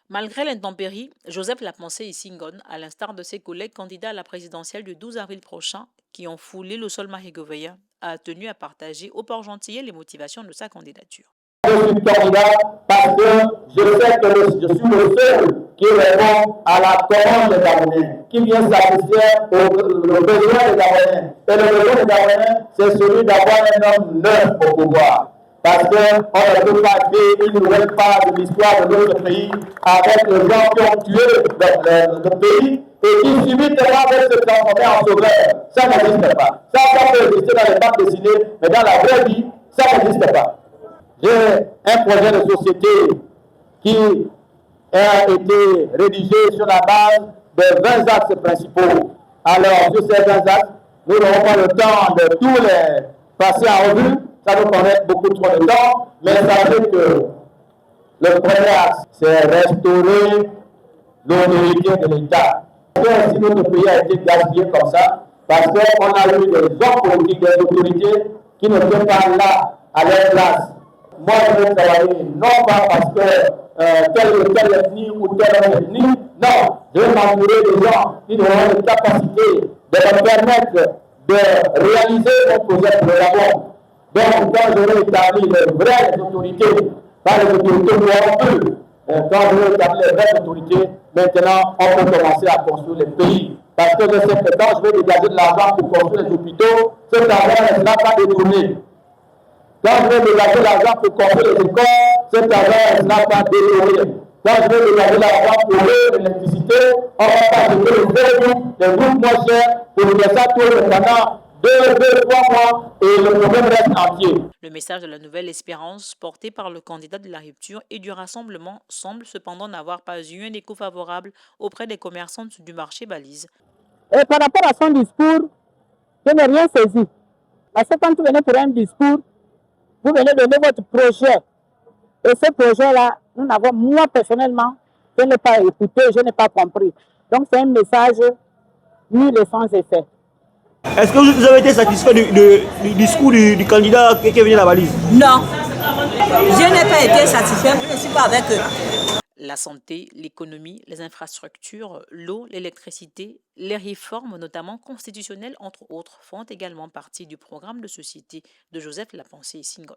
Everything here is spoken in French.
Malgré l'intempérie, Joseph Lapensée Issingon, à l'instar de ses collègues candidats à la présidentielle du 12 avril prochain, qui ont foulé le sol mahigoveyen, a tenu à partager au Port-Gentillet les motivations de sa candidature. Je suis candidat parce que je sais que je suis le seul qui répond à la commande des Gabonais, qui vient satisfaire aux besoins des Gabonais. Et le besoin des Gabonais, c'est celui d'avoir un homme neuf au pouvoir. Parce qu'on ne peut pas créer une nouvelle part de l'histoire de notre pays avec les gens qui ont tué le pays et qui subitement veulent se transformer en sauveurs. Ça n'existe pas. Ça peut exister dans les bandes dessinées, mais dans la vraie vie, ça n'existe pas. J'ai un projet de société qui a été rédigé sur la base de 20 axes principaux. Alors, sur ces 20 axes, nous n'aurons pas le temps de tous les passer en revue. Ça nous prendrait beaucoup trop de temps, mais sachez que le premier axe, c'est restaurer l'autorité de l'État. Si notre pays a été gaspillé comme ça, parce qu'on a eu des hommes politiques, des autorités qui ne sont pas là à leur place. Moi, je veux travailler non pas parce que telle ethnie ou telle ethnie, non, je veux m'entourer des gens qui auront la capacité de me permettre de réaliser mon projet pour le Gabon. Donc, quand j'aurai établi les vraies autorités, pas les autorités corrompues, quand j'aurai établi les vraies autorités, maintenant, on peut commencer à construire les pays. Parce que je sais que quand je vais dégager de l'argent pour construire les hôpitaux, cet argent ne sera pas détourné. Quand je vais dégager l'argent pour construire les écoles, cet argent ne sera pas détourné. Quand je vais dégager l'argent pour l'électricité, on va pas jeter les groupes moins chers pour que ça tourne pendant 2-3 mois et le problème reste entier. Le message de la Nouvelle Espérance, porté par le candidat de la rupture et du rassemblement, semble cependant n'avoir pas eu un écho favorable auprès des commerçants du marché Balise. Et par rapport à son discours, je n'ai rien saisi. Parce que quand vous venez pour un discours, vous venez donner votre projet. Et ce projet-là, nous n'avons, moi personnellement, je n'ai pas écouté, je n'ai pas compris. Donc c'est un message nul et sans effet. Est-ce que vous avez été satisfait du discours du candidat qui est venu à la Balise? Non, je n'ai pas été satisfait, je ne suis pas avec eux. La santé, l'économie, les infrastructures, l'eau, l'électricité, les réformes, notamment constitutionnelles entre autres, font également partie du programme de société de Joseph Lapensée Issingon.